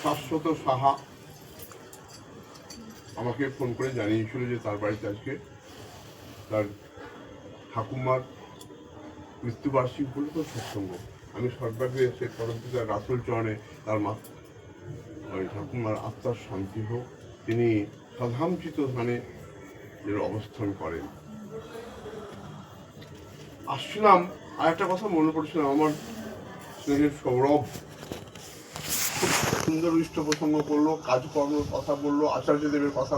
শাশ্বত সাহা আমাকে ফোন করে জানিয়েছিল যে তার বাড়িতে আজকে তার ঠাকুমার মৃত্যুবার্ষিকী বলে তো সৎসঙ্গ। আমি সর্বাগ্রে সে পরমপিতা রাসূল চরণে তার ওই ঠাকুমার আত্মার শান্তি হোক। তিনি সধামচিত ধানে অবস্থান করেন। আসছিলাম, আর একটা কথা মনে পড়ছিল, আমার স্নেহের সৌরভ খুব সুন্দর ইষ্ট প্রসঙ্গ করলো, কাজকর্মের কথা বললো, আচার্যদেবের কথা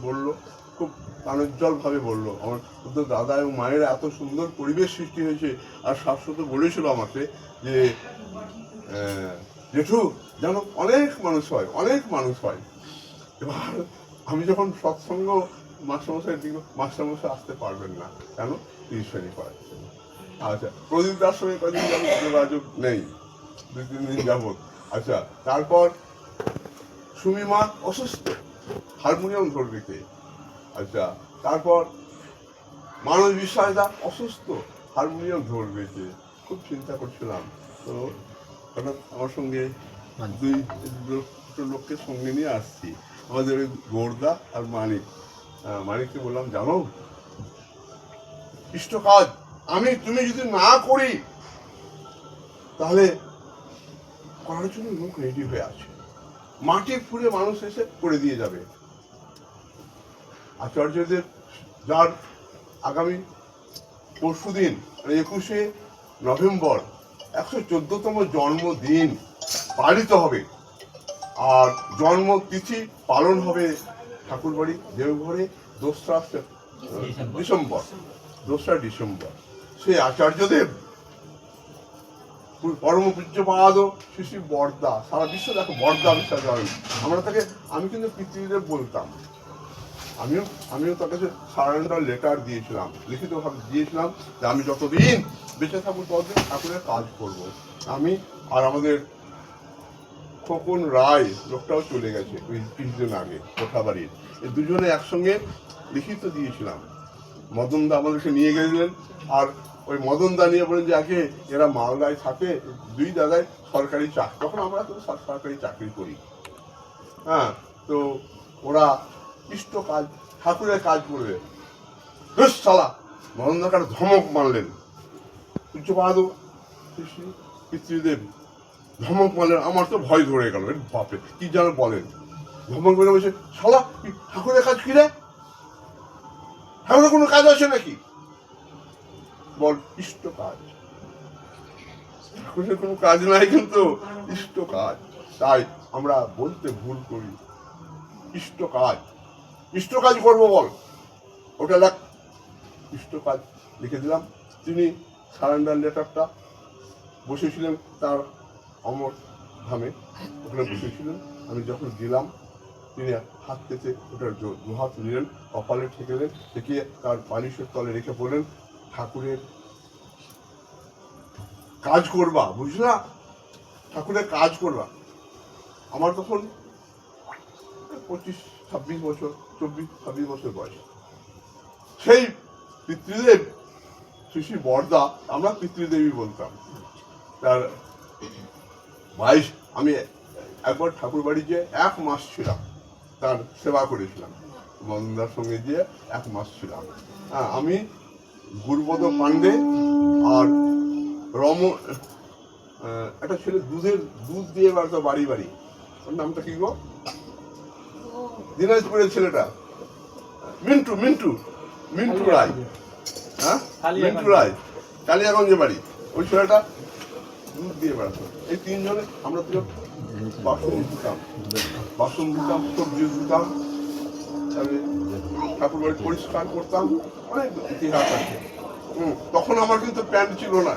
বললো, খুব প্রাণোজ্জ্বল ভাবে বললো। আমার দাদা এবং মায়ের এত সুন্দর পরিবেশ সৃষ্টি হয়েছে। আর শাশ্বত বলেছিল আমাকে যে জেঠু যেন অনেক মানুষ হয়, অনেক মানুষ হয়। এবার আমি যখন সৎসঙ্গ মাস্টারমশাই দিকে, মাস্টারমশাই আসতে পারবেন না, কেন? টিউশনি করাচ্ছেন। আচ্ছা, প্রদীপ দার সঙ্গে কদিন যাবো যোগাযোগ নেই, 2-3 দিন যাবত। আচ্ছা, তারপর সুমিমা অসুস্থ, হারমোনিয়াম ধরবে কে? আচ্ছা, তারপর মানব বিশ্বাসদা অসুস্থ, হারমোনিয়াম ধরবে কে? খুব চিন্তা করছিলাম। তো হঠাৎ আমার সঙ্গে দুটো লোককে সঙ্গে নিয়ে আসছি, আমাদের ওই গৌরদা আর মানিককে বললাম, জানো ইষ্ট কাজ তুমি যদি না করি তাহলে করার জন্য লোক রেডি হয়ে আছে, মাটির ফুলে মানুষ এসে করে দিয়ে যাবে। আচার্যদের যার আগামী পরশুদিন 21শে নভেম্বর 114তম জন্মদিন পালিত হবে, আর জন্মতিথি পালন হবে ঠাকুরবাড়ি দেওঘরে 2রা ডিসেম্বর। সেই আচার্যদেব পরম পূজ্যপাদ শ্রী শ্রী বরদা, সারা বিশ্ব দেখো বরদা বিশ্বাস করেন। আমি কিন্তু পিতৃদেব বলতাম। আমিও তার কাছে সারেন্ডার লেটার দিয়েছিলাম, লিখিতভাবে দিয়েছিলাম যে আমি যতদিন বেঁচে থাকবো ততদিন ঠাকুরের কাজ করব। আমি আর আমাদের খোকন রায় লোকটাও চলে গেছে ওই কিছুদিন আগে কোঠাবাড়ির, এই দুজনে একসঙ্গে লিখিত দিয়েছিলাম। মদনদা আমাদেরকে নিয়ে গেছিলেন, আর ওই মদনদা নিয়ে বলেন যে আগে এরা মালদায় থাকে, 2 দাদায় সরকারি চাকরি, তখন আমরা তো সরকারি চাকরি করি। হ্যাঁ, তো ওরা ইষ্ট কাজ ঠাকুরের কাজ করবে। সালা মদনদাকে ধমক মারলেন, পূজ্যপাদ পিতৃদেব ধমক মারলেন। আমার তো ভয় ধরে গেল, বাপরে কি যেন বলেন। ধমক মেরে বলছে, শালা ঠাকুরের কাজ কি রে? ঠাকুরের কোনো কাজ আছে নাকি? বল, ইষ্ট কাজ। ঠাকুরের কোনো কাজ নাই, কিন্তু ইষ্ট কাজ। তাই আমরা বলতে ভুল করি, ইষ্ট কাজ। ইষ্ট কাজ করবো বল, ওটা লেখ, ইষ্ট কাজ লিখে দিলাম। তিনি সারেন্ডার লেটারটা বসেছিলেন তার অমর ধামে, ওখানে বসেছিলেন। আমি যখন দিলাম, তিনি হাত পেতে ওটার দুহাত নিলেন, কপালে ঠেকেলেন, ঠেকিয়ে তার বালিশের তলে রেখে বললেন, ঠাকুরের কাজ করবা, বুঝলা, ঠাকুরের কাজ করবা। আমার তখন 25-26 বছর, 24-26 বছর বয়স। সেই পিতৃদেব শ্রী শ্রী বরদা, আমরা পিতৃদেবী বলতাম, তার 22, আমি একবার ঠাকুর বাড়ি যে 1 মাস ছিলাম, তার সেবা করেছিলাম, মদনদার সঙ্গে গিয়ে 1 মাস ছিলাম। হ্যাঁ, আমি গুরুপদ পাণ্ডে আর একটা ছেলে দুধ দিয়ে বেড়াতো বাড়ি বাড়ি, ওর নামটা কি গো? দিনাজপুরের ছেলেটা, মিন্টু রায়। হ্যাঁ, মিন্টু রায়, কালিয়াগঞ্জে বাড়ি। ওই ছেলেটা দুধ দিয়ে বেড়াতো। এই 3 জনে আমরা বাসন ধুতাম, সবজি ধুতাম, ঠাকুর বাড়ি পরিষ্কার করতাম। অনেক ইতিহাস আছে। তখন আমার কিন্তু প্যান্ট ছিল না,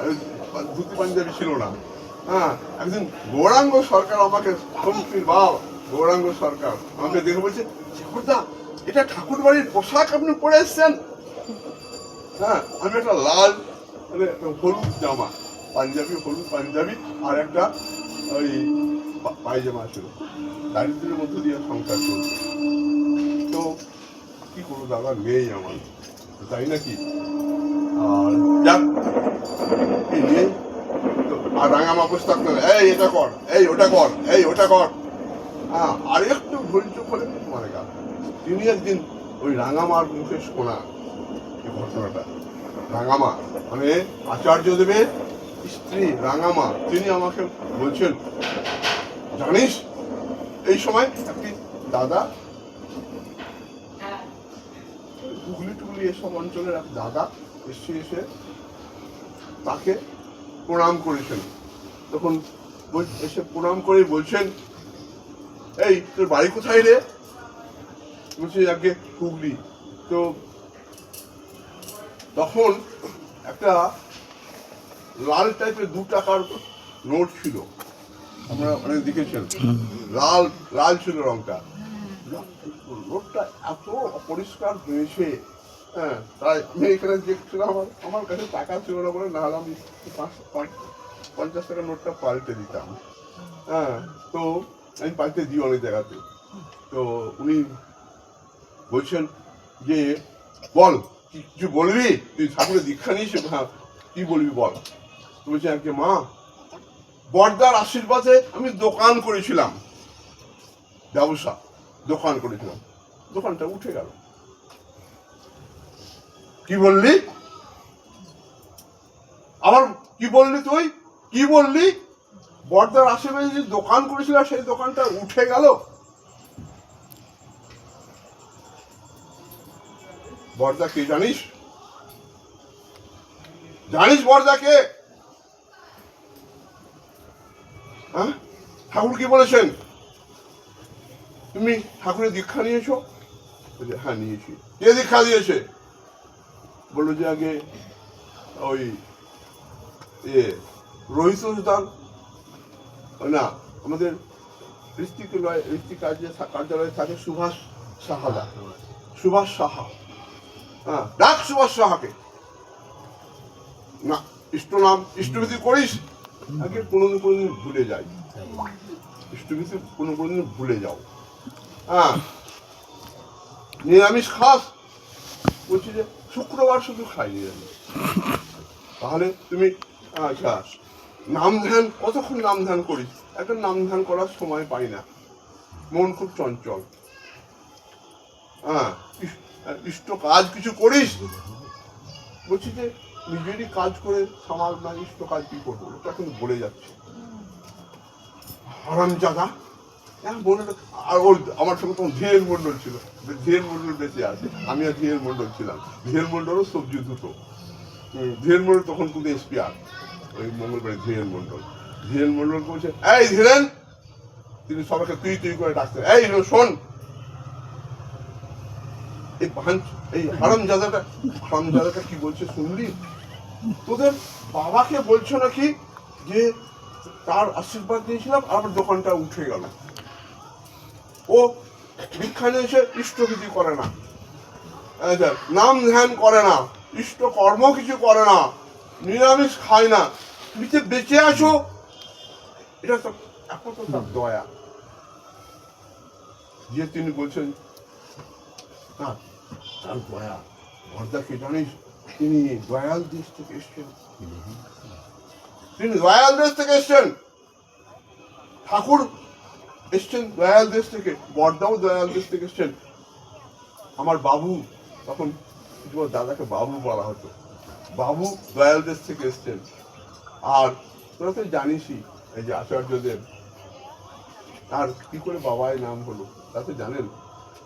ধুতি পাঞ্জাবি ছিল না। হ্যাঁ, একদিন গৌরাঙ্গ সরকার আমাকে, গৌরাঙ্গ সরকার আমাকে দেখে বলছে, ঠাকুরদা এটা ঠাকুর বাড়ির পোশাক আপনি পরে এসছেন? হ্যাঁ, আমি একটা লাল হলুদ জামা, হলুদ পাঞ্জাবি আর একটা ওই পায়জামা ছিল। দারিদ্রের মধ্যে দিয়ে সংসার চলছে। তো কি করবো দাদা, নেই আমার, তাই নাকি? আর যাক, আর রাঙা মাপুস থাকতে হবে, এই এটা কর, এই ওটা কর, এই ওটা কর। হ্যাঁ, আর একটু ধৈর্য করে মারা গেল। তিনি একদিন ওই রাঙামার মুখে শোনা এই ঘটনাটা। রাঙামা মানে আচার্যদেবের স্ত্রী রাঙামা, তিনি আমাকে বলছেন, জানিস এই সময় একটি দাদা, হুগলি টুগলি এসব অঞ্চলের এক দাদা এসে তাকে প্রণাম করেছেন। তখন এসে প্রণাম করে বলছেন, এই তোর বাড়ি কোথায় রে? বলছে আগে হুগলি। তো তখন একটা লাল টাইপের 2 টাকার নোট ছিল, আপনারা অনেক দেখেছেন, লাল লাল ছিল রংটা। নোটটা এত অপরিষ্কার হয়েছে, হ্যাঁ, তাই আমি এখানে দেখছিলাম, আমার কাছে টাকা ছিল না বলে, নাহলে আমি 50 টাকার নোটটা পাল্টে দিতাম। হ্যাঁ, তো আমি পাল্টে দিই অনেক জায়গাতে। তো উনি বলছেন যে বল কিছু বলবি, তুই ঠাকুরের দীক্ষা নিয়েছিস, হ্যাঁ কি বলবি বল। বলছে আজকে মা, বড়দার আশীর্বাদে আমি দোকান করেছিলাম, ব্যবসা দোকান করেছিলাম, দোকানটা উঠে গেল। কি বললি? আবার কি বললি তুই? কি বললি? বড়দার আশীর্বাদে যে দোকান করেছিল সেই দোকানটা উঠে গেল? বড়দা কে জানিস? জানিস বড়দা কে? হ্যাঁ, ঠাকুর কি বলেছেন? তুমি ঠাকুরের দীক্ষা নিয়েছো? হ্যাঁ নিয়েছি। কে দীক্ষা দিয়েছে? বললো যে আগে ওই রোহিত সুলতান, না আমাদের কার্যালয়ে থাকে সুভাষ সাহাদা, সুভাষ সাহা, হ্যাঁ ডাক সুভাষ সাহাকে। না ইষ্টভীতি করিস? আগে কোনোদিন ভুলে যাই, ইষ্টভীতি কোনোদিন ভুলে যাও। হ্যাঁ, নিরামিষ খাস? বলছি যে শুক্রবার শুধু খাই নিরামিষ। তাহলে তুমি আচ্ছা নাম ধ্যান কতক্ষণ নাম ধ্যান করিস? একটা নাম ধ্যান করার সময় পাই না, মন খুব চঞ্চল। হ্যাঁ, ইষ্ট কাজ কিছু করিস? বলছি যে নিজেরই কাজ করে সামাল না, ইষ্ট কাজ কি করবো, এটা কিন্তু বলে যাচ্ছে হারামজাদা। আর ওর আমার সঙ্গে তখন ধীরেন মন্ডল ছিল, ধীরেন মন্ডল বেঁচে আছে, আমি আর ধীরেন মন্ডল ছিলাম। ধীরেন মন্ডলও সবজি দুটো, ধীরেন মন্ডল তখন কিন্তু এসপিআর, ওই মঙ্গলবাড়ি ধীরেন মন্ডল। ধীরেন মন্ডল বলছে, এই ধীরেন, তিনি সবাইকে তুই করে ডাকতেন, এই শোন, এই হারামজাদাটা কি বলছে শুনলি? তোদের বাবাকে বলছো নাকি যে তার আশীর্বাদ দিয়েছিলাম, আবার দোকানটা উঠে গেল। ও দীক্ষা নিয়েছে, ইষ্টভীতি করে না, নাম ধ্যান করে না, ইষ্ট কর্ম কিছু করে না, নিরামিষ খায় না, তুমি যে বেঁচে আছো, এটা তো এখন তো তার দয়া। যে তিনি বলছেন না তার দয়া। বড়দাকে জানিস, তিনি দয়াল দেশ থেকে এসছেন, তিনি দয়াল দেশ থেকে এসছেন, ঠাকুর এসছেন দয়াল দেশ থেকে, বড়দাও দয়াল দেশ থেকে এসছেন। আমার বাবু, তখন দাদাকে বাবু বলা হতো, বাবু দয়াল দেশ থেকে এসছেন। আর তোরা তো জানিসই এই যে আচার্যদেব, আর কি করে বাবাই নাম হলো তা তো জানেন।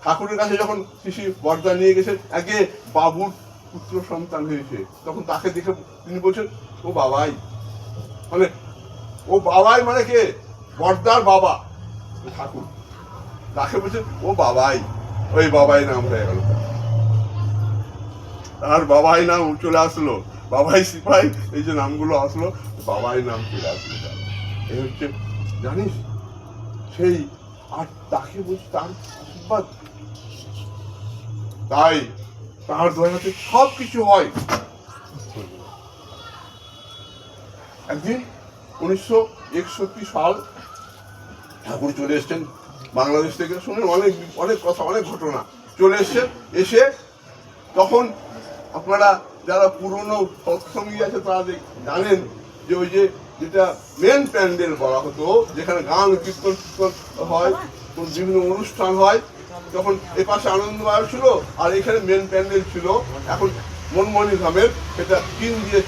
ঠাকুরের কাছে যখন শিশি বড়দা নিয়ে গেছেন, আগে বাবুর পুত্র সন্তান হয়েছে, তখন তাকে দেখে তিনি বলছেন ও বাবাই, মানে ও বাবাই মানে কে? বড়দার বাবা ঠাকুর, তাকে বলছেন ও বাবাই, ওই বাবাই নাম হয়ে গেল, তার বাবাই নাম চলে আসলো, বাবাই সিপাই, এই যে নামগুলো আসলো, বাবাই নাম চলে আসলো। এই হচ্ছে জানিস সেই, আর তাকে বলছি তার আশীর্বাদ, তাই তার দয়াতে সব কিছু হয়। একদিন 1961 সাল ঠাকুর চলে এসছেন বাংলাদেশ থেকে, শুনে অনেক কথা, অনেক ঘটনা। চলে এসছেন, এসে তখন আপনারা যারা পুরনো সৎসঙ্গী আছে তারা জানেন যে ওই যে যেটা মেন প্যান্ডেল বলা হতো, যেখানে গান কীর্তন হয়, বিভিন্ন অনুষ্ঠান হয়, তখন এপাশে আনন্দবাজার ছিল আর এখানে মেন প্যান্ডেল ছিল, এখন মনমোহনী ধামের, সেটা টিন দিয়ে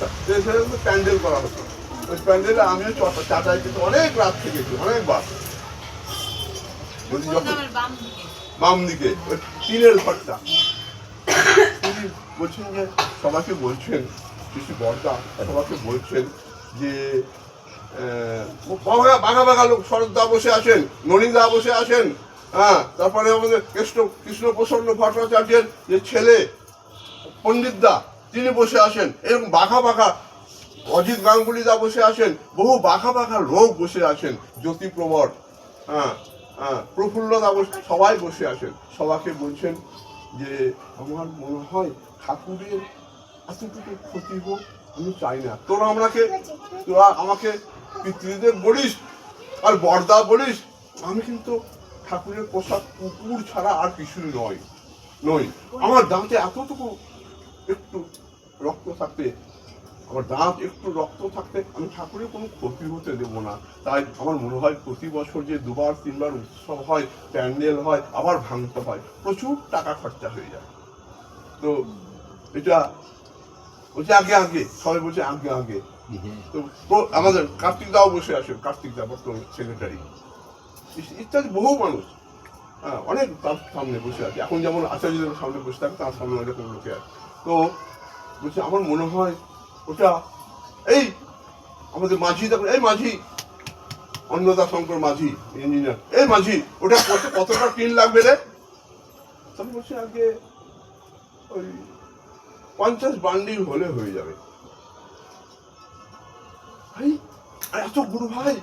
প্যান্ডেল করা হতো। ওই প্যান্ডেলে আমিও চাটাই কিন্তু অনেক রাত থেকেছি, অনেকবার। বাম দিকে ওই টিনের ঘরটা। তিনি বলছেন যে সবাইকে বলছেন, শিশু বর্দা সবাইকে বলছেন যে বাঘা বাঘা লোক, শরৎদা বসে আছেন, ননীদা বসে আছেন, হ্যাঁ, তারপরে আমাদের কৃষ্ণ প্রসন্ন ভট্টাচার্যের যে ছেলে পণ্ডিত দা, তিনি বসে আসেন, এরকম বাঘা বাঘা অজিত গাঙ্গুলি দা বসে আছেন, বহু বাঘা বাঘা লোক বসে আছেন, জ্যোতিপ্রবর, হ্যাঁ হ্যাঁ, প্রফুল্লদা সবাই বসে আছেন। সবাইকে বলছেন যে আমার মনে হয় ঠাকুরের এতটুকু ক্ষতি হোক আমি চাই না, তোরা আমাকে পিতৃদের বলিস আর বর্দা বলিস, আমি কিন্তু ঠাকুরের পোশাক কুকুর ছাড়া আর কিছুই নই। আমার দাঁতে এতটুকু একটু রক্ত থাকতে, আমার দাঁত একটু রক্ত থাকতে আমি ঠাকুরের কোনো ক্ষতি হতে দেবো না। তাই আমার মনে হয় প্রতি বছর যে 2-3বার উৎসব হয়, প্যান্ডেল হয়, আবার ভাঙতে হয়, প্রচুর টাকা খরচা হয়ে যায়। তো এটা বলছে আগে সবাই বলছে আগে। তো আমাদের কার্তিক দাও বসে আসে, কার্তিক দা বর্তমান সেক্রেটারি, ইত্যাদি বহু মানুষ, হ্যাঁ, অনেক তার সামনে বসে আছে। এখন যেমন আচার্যদের সামনে বসে থাকে, তার সামনে এরকম লোকে আছে। তো বলছে আমার মনে হয় ওটা, এই আমাদের মাঝি, দেখুন এই মাঝি অন্নদা শঙ্কর মাঝি ইঞ্জিনিয়ার, এই মাঝি ওটা করতে কতটা টিন লাগবে রে? তবে বলছে আগে ওই 50 বান্ডিল হলে হয়ে যাবে। ভাই এত গুরু ভাই,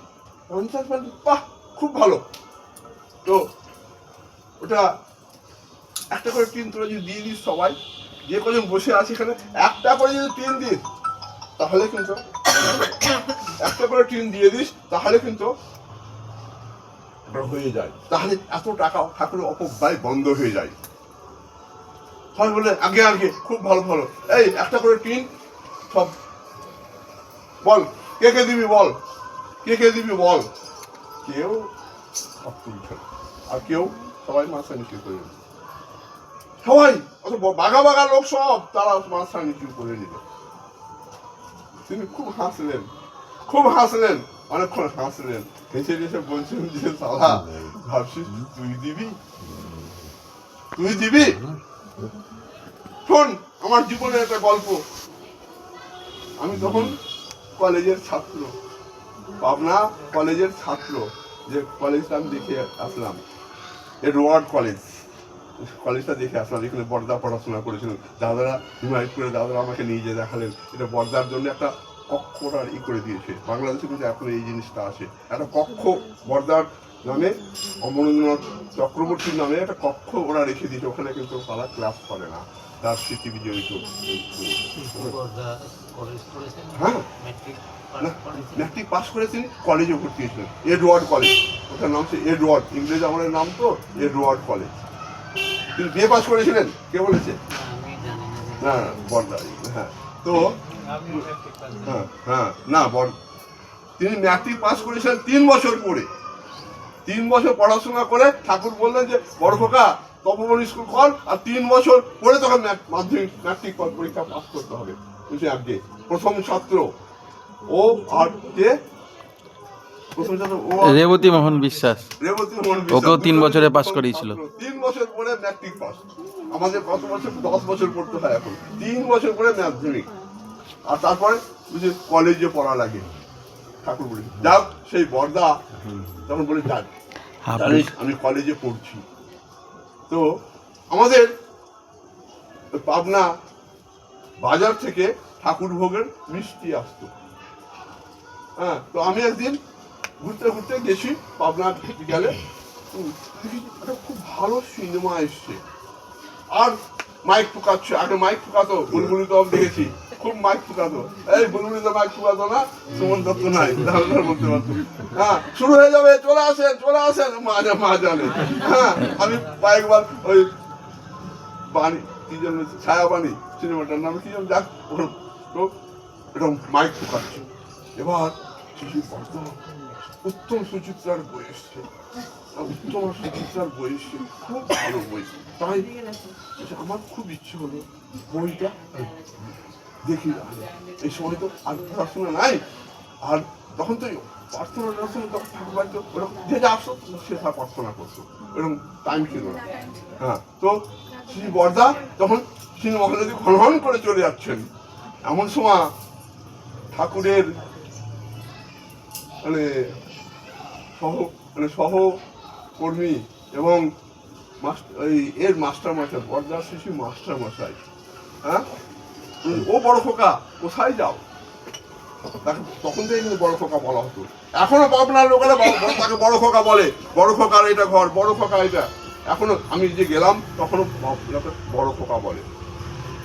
50 বান্ডিল, বাহ, খুব ভালো। তো ওটা একটা করে টিন তোরা যদি দিয়ে দিস, সবাই যে কজন বসে আছে এখানে একটা করে যদি টিন দিস, তাহলে কিন্তু একটা করে টিন দিয়ে দিস, তাহলে কিন্তু হয়ে যায়, তাহলে এত টাকা ঠাকুরের অপব্যয় বন্ধ হয়ে যায়। সবাই বলে আগে খুব ভালো। এই একটা করে টিন সব বল, কে দিবি বল, কে দিবি বল। কেউ আর কেউ সবাই মাথা নিচু করে নিল, সবাই বাঘা বাঘা লোক সব, তারা মাথা নিচু করে নিল। তিনি খুব হাসলেন, অনেকক্ষণ হাসলেন, হেসে বলছেন যে সালা ভাবছিস তুই দিবি? শোন আমার জীবনের একটা গল্প। আমি তখন কলেজের ছাত্র, পাবনা কলেজের ছাত্র, যে কলেজটা আমি দেখে আসলাম, এডওয়ার্ড কলেজটা দেখে আসলাম, এখানে বর্দা পড়াশোনা করেছিলেন। দাদারা হিমায়তপুরে দাদারা আমাকে নিয়ে যেয়ে দেখালেন, এটা বর্দার জন্য একটা কক্ষ ওরা করে দিয়েছে। বাংলাদেশে কিন্তু এখন এই জিনিসটা আছে, একটা কক্ষ বর্দার নামে, অমরেন্দ্রনাথ চক্রবর্তীর নামে একটা কক্ষ ওরা রেখে দিয়েছে। ওখানে কিন্তু তারা ক্লাস করে না, তার স্মৃতি বিজড়িত। হ্যাঁ, ম্যাট্রিক পাস করেছেন, কলেজে ভর্তি হয়েছিলেন, এডওয়ার্ড কলেজ, ওটার নাম হচ্ছে এডওয়ার্ড, ইংরেজ আমলের নাম তো এডওয়ার্ড কলেজ। তিনি বিয়ে পাস করেছিলেন, কে বলেছে? না বর্দা, হ্যাঁ। তো হ্যাঁ না, তিনি ম্যাট্রিক পাস করেছিলেন 3 বছর পরে। 3 বছর পড়াশোনা করে ঠাকুর বললেন যে বড় খোকা তপবন স্কুল কর, আর 3 বছর পরে তখন মাধ্যমিক ম্যাট্রিক পরীক্ষা পাস করতে হবে। বুঝলি, আগে প্রথম ছাত্র ও, আর কে রেবতী মোহন বিশ্বাস, ওকেও 3 বছরে পাস করিয়েছিল। 3 বছর পরে ম্যাট্রিক পাস। আমাদের কত বছর, 10 বছর পড়তে হয় এখন, 3 বছর পরে মাধ্যমিক, আর তারপরে বুঝলি কলেজে পড়া লাগে। ঠাকুর বলি যাক, সেই বর্দা তখন বলে যাক জানিস আমি কলেজে পড়ছি। তো আমাদের পাবনা বাজার থেকে ঠাকুর ভোগের মিষ্টি আসতো। হ্যাঁ, তো আমি একদিন ঘুরতে গেছি পাবনা গেলে, একটা খুব ভালো সিনেমা এসছে, আর মাইক ফুকাচ্ছে। আগে মাইক ফুকাতো, বুলবুলি তো দেখেছি, খুব মাইক ফুকাতো। এই বুলবুলি তো মাইক ফুকাতো না, সুমন দত্ত নাই, বলতে পারতো। হ্যাঁ, শুরু হয়ে যাবে, চলে আসেন, মা জানে। হ্যাঁ, আমি কয়েকবার ওই বাণী কি জন্য, ছায়াবাণী সিনেমাটার নাম কি জন্য, যাক, তো এরকম মাইক ফুকাচ্ছে। এবার উত্তম সুচিত্রার বই এসছে, উত্তম সুচিত্রার বই এসছে, খুব ভালো বই। তাই আমার খুব ইচ্ছে হলো বইটা দেখি। এই সময় তো আর পড়াশোনা নাই, আর তখন তো প্রার্থনা তখন ঠাকুর বাড়িতে ওরকম যে যা আসতো সে তা প্রার্থনা করতো, এরকম টাইম ছিল না। হ্যাঁ, তো শ্রী বরদা তখন সিনেমা হলে ঘন করে চলে যাচ্ছেন। এমন সময় ঠাকুরের মানে সহকর্মী এবং এর মাস্টার মশাই, বরদার শিশু মাস্টার মশাই, হ্যাঁ, ও বড় খোকা কোথায় যাও, তখন থেকে কিন্তু বড় খোকা বলা হতো। এখনো আপনার লোকেরা তাকে বড় খোকা বলে, বড় খোকার এটা ঘর, বড় খোকা এটা। এখনো আমি যে গেলাম তখনও বড় খোকা বলে,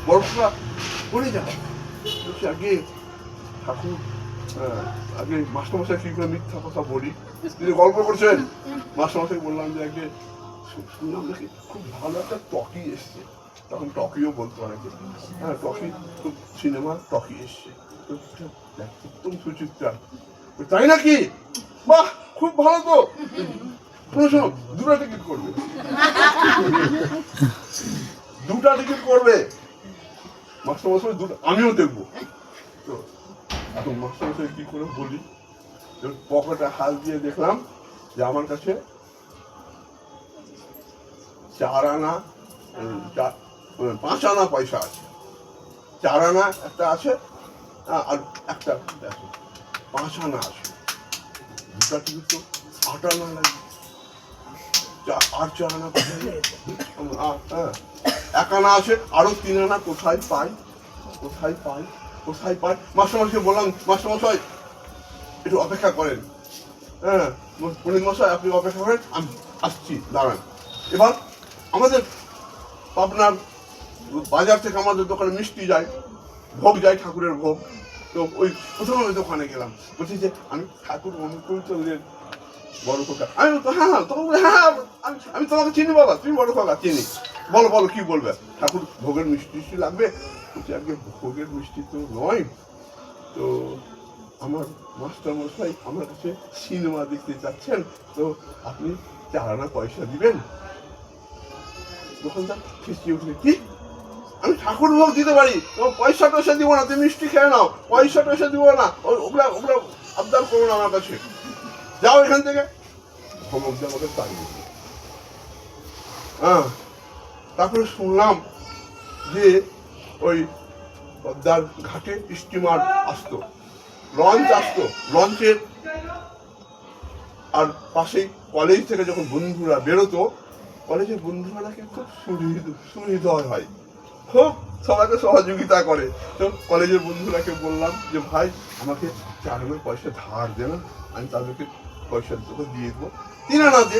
বড় খোকা বলে যাও। আগে ঠাকুর আগে মাস্টারমশাই কি করে মিথ্যা কথা বলি, তিনি গল্প করছেন। মাস্টারমশাই বললাম যে আগে শুনলাম দেখি খুব ভালো একটা টকি এসছে, তখন টকিও বলতো অনেকে, হ্যাঁ টকি খুব সিনেমা টকি এসছে, একদম সুচিত্রা। তাই নাকি? বাহ, খুব ভালো তো। শোনো শোনো, দুটা টিকিট করবে, দুটা টিকিট করবে মাস্টারমশাই, দুটো আমিও দেখবো। তো এখন মাস্টারমশাই কি করে বলি, পকেটে হাত দিয়ে দেখলাম যে আমার কাছে 4 আনা 5 আনা পয়সা আছে, 4 আনা একটা আছে আর একটা আছে 5 আনা আছে। দুটা টিকিট তো 8 আনা লাগে, আর 4 আনা কোথায়? 1 আনা আছে, আরো 3 আনা কোথায় পাই, কোথায় পাই, কোথায় পাই? মাস্টারমশাইকে বললাম, মাস্টারমশাই একটু অপেক্ষা করেন, হ্যাঁ পণ্ডিত মশাই আপনি অপেক্ষা করেন, আমি আসছি, দাঁড়ান। এবার আমাদের আপনার বাজার থেকে আমাদের দোকানে মিষ্টি যায়, ভোগ যায়, ঠাকুরের ভোগ। তো ওই প্রথমে ওই দোকানে গেলাম, বলছি যে আমি ঠাকুর অনুকূল চন্দ্রের বড় খোকা। আমি তো হ্যাঁ হ্যাঁ, তখন হ্যাঁ আমি তোমাকে চিনি বাবা, তুমি বড় খোকা চিনি, বলো বলো কি বলবে, ঠাকুর ভোগের মিষ্টি লাগবে। বলছি আজকে ভোগের মিষ্টি তো নয়, তো আমার মাস্টারমশাই আমার কাছে সিনেমা দেখতে চাচ্ছেন, তো আপনি 4 আনা পয়সা দিবেন। দোকানদার খেঁচিয়ে উঠলে, কি আমি ঠাকুর ভোগ দিতে পারি, তোমার পয়সা টয়সা দিব না, তুমি মিষ্টি খেয়ে নাও, পয়সা টয়সা দিব না, ওগুলা ওগুলা আবদার করো না আমার কাছে, যাও এখান থেকে। ভোগ দিয়ে আমাকে তাড়িয়ে দিল। হ্যাঁ, তারপরে শুনলাম যে ওই পদ্মার ঘাটে স্টিমার আসতো, লঞ্চ আসতো, লঞ্চের আর পাশেই কলেজ থেকে যখন বন্ধুরা বেরোতো, কলেজের বন্ধুরা নাকি খুব সুহৃদয় হয়, খুব সবাইকে সহযোগিতা করে। তো কলেজের বন্ধুরাকে বললাম যে ভাই আমাকে 4 আনার পয়সা ধার দে না, আমি তাদেরকে পয়সা তোকে দিয়ে দেবো 3 আনা দে।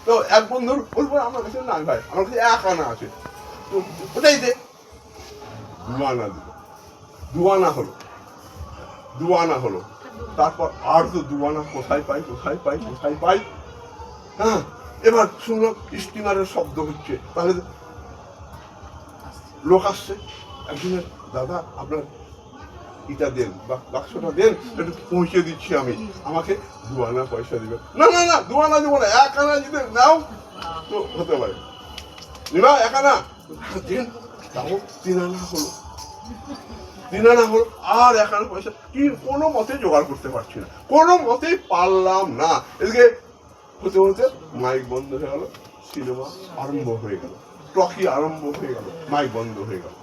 তো এক বন্ধুর বলবো আমার কাছে না ভাই, আমার কাছে 1 আনা আছে, তো ওটাই দে। 2 আনা দিল, 2 আনা হলো, 2 আনা হলো। তারপর আর তো 2 আনা কোথায় পাই, কোথায় পাই, কোথায় পাই। হ্যাঁ, এবার শুনলাম স্টিমারের শব্দ হচ্ছে, তাহলে লোক আসছে, একজনের দাদা আপনার ইটা দেন, বাক্সটা দেন, একটু পৌঁছে দিচ্ছি আমি, আমাকে 2 আনা পয়সা দিবেন। না না না, 2 আনা দেবো না, 1 আনা যদি নাও তো হতে পারে, নিবা 1 আনা দিন, তাও 3 আনা হলো, 3 আনা হলো, আর 1 আনা পয়সা কি কোনো মতে জোগাড় করতে পারছি না, কোনো মতেই পারলাম না। এদিকে হতে হতে মাইক বন্ধ হয়ে গেল, সিনেমা আরম্ভ হয়ে গেল, টকি আরম্ভ হয়ে গেল, মাইক বন্ধ হয়ে গেল।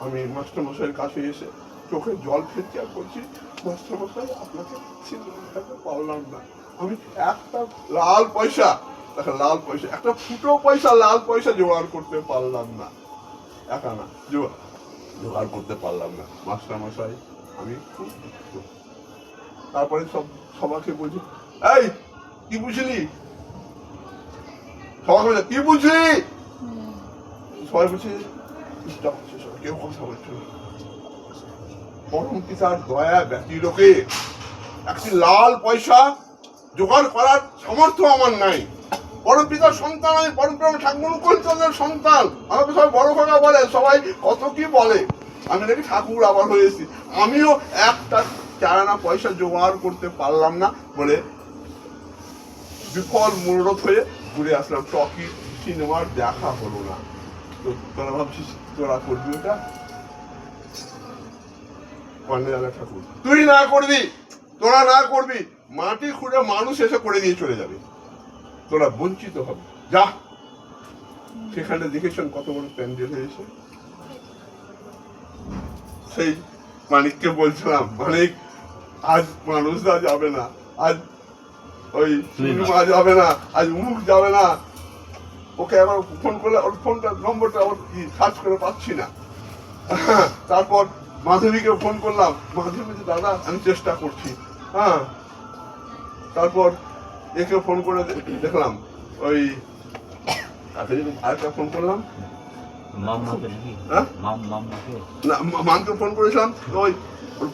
আমি মাস্টারমশাইয়ের কাছে এসে চোখে জল ফেলছি আর বলছি, মাস্টারমশাই আপনাকে সিনেমা দেখাতে পারলাম না, আমি একটা লাল পয়সা, লাল পয়সা, একটা ফুটো পয়সা, লাল পয়সা জোগাড় করতে পারলাম না, 1 আনা জোগাড় করতে পারলাম না। মাস্টারমশাই আমি খুব দুঃখিত। তারপরে সবাইকে বলছি, এই কি বুঝলি, সবাই বলছে কি বুঝলি, সবাই বলছে কেউ কথা বলছে না। পরম পিতার দয়া ব্যতিলোকে একটি লাল পয়সা জোগাড় করার সামর্থ্য আমার নাই। পরম পিতার সন্তান আমি, পরম ঠাকুর সন্তান, আমাকে সবাই বড় খোকা বলে, সবাই কত কি বলে, আমি নাকি ঠাকুর আবার হয়েছি। আমিও একটা 4 আনা পয়সা জোগাড় করতে পারলাম না বলে বিফল মনোরথ হয়ে ঘুরে আসলাম। টকি সিনেমার দেখা হলো না। তো তোরা ভাবছিস তোরা করবি ওটা? পান্ডেয়ালা ঠাকুর তুই না করবি, তোরা না করবি, মাটি খুঁড়ে মানুষ এসে করে দিয়ে চলে যাবে, তোরা বঞ্চিত হবে। যা, সেখানে দেখেছেন কত বড় প্যান্ডেল হয়েছে। সেই মানিককে বলছিলাম, মানিক আজ মানুষরা যাবে না, আজ ওই মা যাবে না, আজ মুখ যাবে না। ওকে আবার ফোন করলে ওর ফোনটা নম্বরটা ওর সার্চ করে পাচ্ছি না। তারপর মাধবীকে ফোন করলাম, মাধবী দাদা আমি চেষ্টা করছি। হ্যাঁ, তারপর একে ফোন করে দেখলাম, ওই আরেকটা ফোন করলাম, মামকে ফোন করেছিলাম, ওই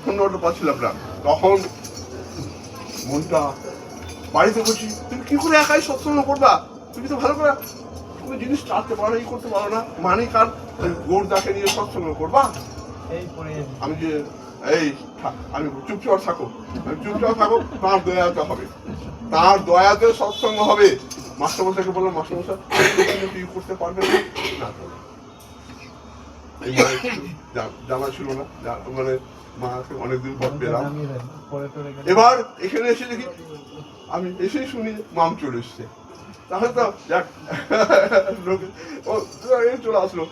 ফোন নম্বরটা পাচ্ছিলাম না। তখন মনটা বাড়িতে বলছি, তুমি কি করে একাই সৎসঙ্গ করবা? তুমি তো ভালো করে তুমি জিনিস চাটতে পারো না, ই করতে পারো না, মানিক আর গোড়দাকে নিয়ে সৎসঙ্গ করবা? আমি যে এই আমি চুপচাপ থাকো, চুপচাপ থাকো, তার দয়াতে হবে, তার দয়াতে সৎসঙ্গ হবে। মাস্টারমশাইকে বললাম, মাস্টারমশাই তুই করতে পারবে না? জানা ছিল না, মানে মাকে অনেকদিন পর পেলাম। এবার এখানে এসে দেখি, আমি এসেই শুনি মাম চলে এসছে। তাহলে তো যাক, চলে আসলো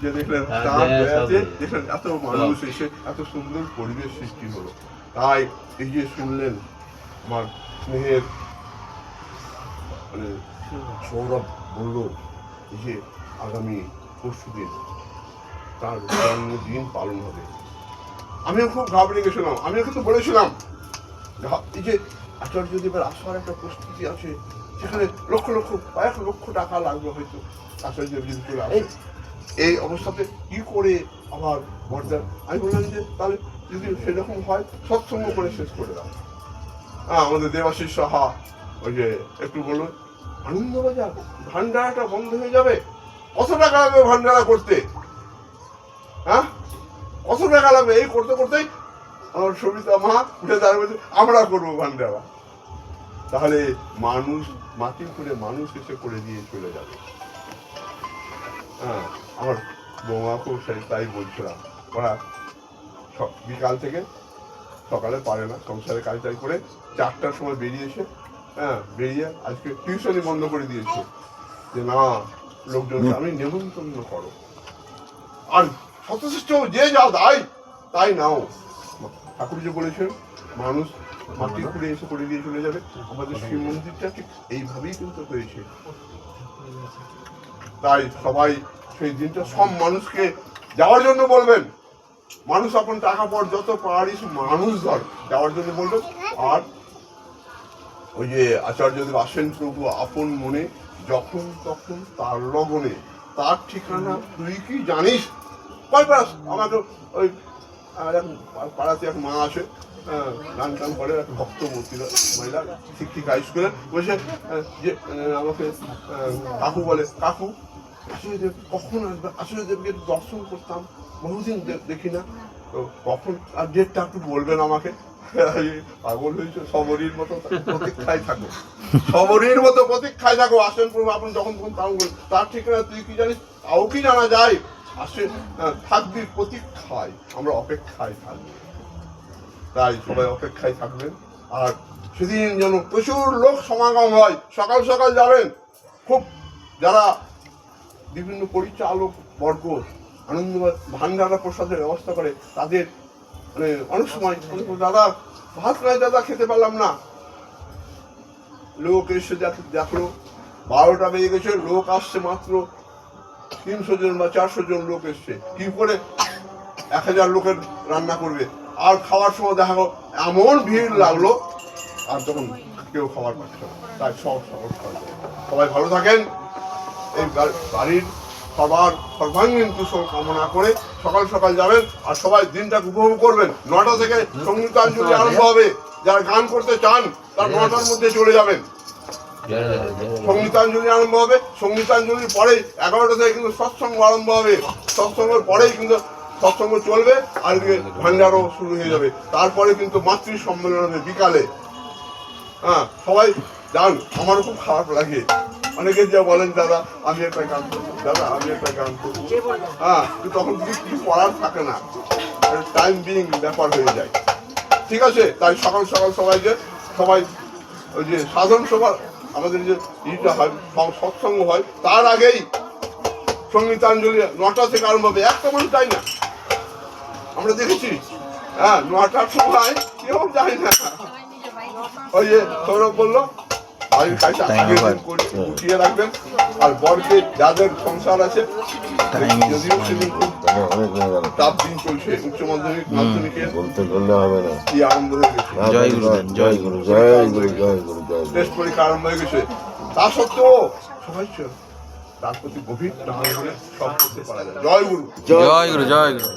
যে দেখলেন তার দয়াতে দেখলেন এত মানুষ এসে এত সুন্দর পরিবেশ সৃষ্টি হলো। তাই এই যে শুনলেন আমার স্নেহের মানে সৌরভ বলল যে আগামী পরশুদিন তার জন্মদিন পালন হবে। আমিও খুব ঘাবড়ে গেছিলাম। আমিও কিন্তু বলেছিলাম এই যে আচার্যদেবের আসার একটা প্রস্তুতি আছে, সেখানে লক্ষ লক্ষ কয়েক লক্ষ টাকা লাগবে হয়তো আচার্যদেব যদি চলে আসে। এই অবস্থাতে কি করে আবার বর্দার, আমি বললাম যে তাহলে যদি সেরকম হয় সৎসঙ্গ করে শেষ করে দাও। হ্যাঁ, আমাদের দেবাশিস সাহা ওই যে একটু বললো, আনন্দবাজার ভান্ডারাটা বন্ধ হয়ে যাবে, কত টাকা লাগবে ভান্ডারা করতে? হ্যাঁ, কত টাকা লাগবে? এই করতে করতেই আমার সবিতা মা উঠে দাঁড়িয়ে আমরা করবো ভান্ডারা। তাহলে মানুষ মাটি করে মানুষ এসে করে দিয়ে চলে যাবে। হ্যাঁ, আমার বৌমাকেও তাই বলছিলাম, ওরা বিকাল থেকে সকালে পারে না, সংসারে কাজ টাজ করে 4টার সময় বেরিয়েছে। হ্যাঁ, বেরিয়ে আজকে টিউশনই বন্ধ করে দিয়েছে যে না, লোকজন আমি নেমন্তন্ন করো, আর শতশ্রেষ্ঠ যে যা দায় তাই নাও। ঠাকুর যে বলেছেন মানুষ মাটি খুঁড়ে এসে করে দিয়ে চলে যাবে, আমাদের শিব মন্দিরটা ঠিক এইভাবেই কিন্তু হয়েছে। তাই সবাই সেই দিনটা সব মানুষকে যাওয়ার জন্য বলবেন। মানুষ এখন টাকা পর যত পারিস মানুষ ধর যাওয়ার জন্য বলবেন। আর ওই যে আচার্যদেব আসেন প্রভু আপন মনে, যখন তখন তার লগনে, তার ঠিকানা তুই কি জানিস? কয় পাস আমাকে ওই পাড়াতে এক মা আসে, গান টান করে, একটা ভক্তমূর্তি মহিলা শিক্ষিকা স্কুলে বসে যে আমাকে কাকু বলে, কাকু আচার্যদেব কখন আসবে? আচার্যদেবকে দর্শন করতাম, বহুদিন দেখি না, তো কখন আর ডেটটা একটু বলবেন আমাকে। পাগল হয়েছে, সবরীর মতো প্রতীক্ষায় থাকো, সবরীর মতো প্রতীক্ষায় থাকো, আসেন প্রভু আপনি যখন তখন তার ঠিকানা তুই কি জানিস? তাও কি জানা যায়? আসে থাকবি প্রতীক্ষায়, আমরা অপেক্ষায় থাকবো। তাই সবাই অপেক্ষায় থাকবেন। আর সেদিন যেন প্রচুর লোক সমাগম হয়, সকাল সকাল যাবেন। খুব যারা বিভিন্ন পরিচালক বর্গ আনন্দ ভান্ডারা প্রসাদের ব্যবস্থা করে, তাদের মানে অনেক সময় দাদা ভাত নয় দাদা খেতে পারলাম না, লোক এসে দেখলো 12টা বেজে গেছে, লোক আসছে মাত্র 300 জন বা 400 জন লোক এসছে, কি করে 1000 লোকের রান্না করবে? আর খাওয়ার সময় দেখা গেল এমন ভিড় লাগলো, আর তখন কেউ খাবার পাচ্ছে না। তাই সবাই ভালো থাকেন। এই বাড়ির সবার সর্বাঙ্গীন কুশল কামনা করে সকাল সকাল যাবেন, আর সবাই দিনটাকে উপভোগ করবেন। 9টা থেকে সঙ্গীতাঞ্জলি আরম্ভ হবে, যারা গান করতে চান তার 9টার মধ্যে চলে যাবেন। সঙ্গীতাঞ্জলি আরম্ভ হবে, সঙ্গীতাঞ্জলির পরেই 11টা থেকে কিন্তু সৎসঙ্গ আরম্ভ হবে, সৎসঙ্গের পরেই কিন্তু সৎসঙ্গ চলবে, আর ভান্ডারও শুরু হয়ে যাবে। তারপরে কিন্তু মাতৃ সম্মেলন হবে বিকালে। হ্যাঁ, সবাই জান আমারও খুব খারাপ লাগে। অনেকে যা বলেন দাদা আমি একটা গান করবো, দাদা আমি একটা গান করবো, হ্যাঁ কিন্তু তখন কিছু করার থাকে না, টাইম বিং ব্যাপার হয়ে যায়। ঠিক আছে, তাই সকাল সকাল সবাই ওই যে সাধারণ সভা আমাদের যে ইটা হয় সৎসঙ্গ হয়, তার আগেই সঙ্গীতাঞ্জলি 9টা থেকে আরম্ভ হবে, একটা মানুষ যায় না, আমরা দেখেছি। হ্যাঁ 9টার সময় কেউ যায় না। ওই যে সৌরভ বললো বাড়ির কাজটা আগের দিন করে উঠিয়ে রাখবেন। আর বরকে যাদের সংসার আছে, যদিও সেদিন খুব টাফ দিন চলছে, উচ্চ মাধ্যমিক মাধ্যমিকে বলতে বললে হবে না। কি আরম্ভ হয়ে গেছে, জয় গুরু দেন, জয় গুরু। জয় গুরু জয় গুরু জয় গুরু। টেস্ট পরীক্ষা আরম্ভ হয়ে গেছে, তা সত্ত্বেও সবাই তার প্রতি গভীর টান ধরে সব করতে পারা যায়। জয় গুরু। জয় গুরু, জয় গুরু।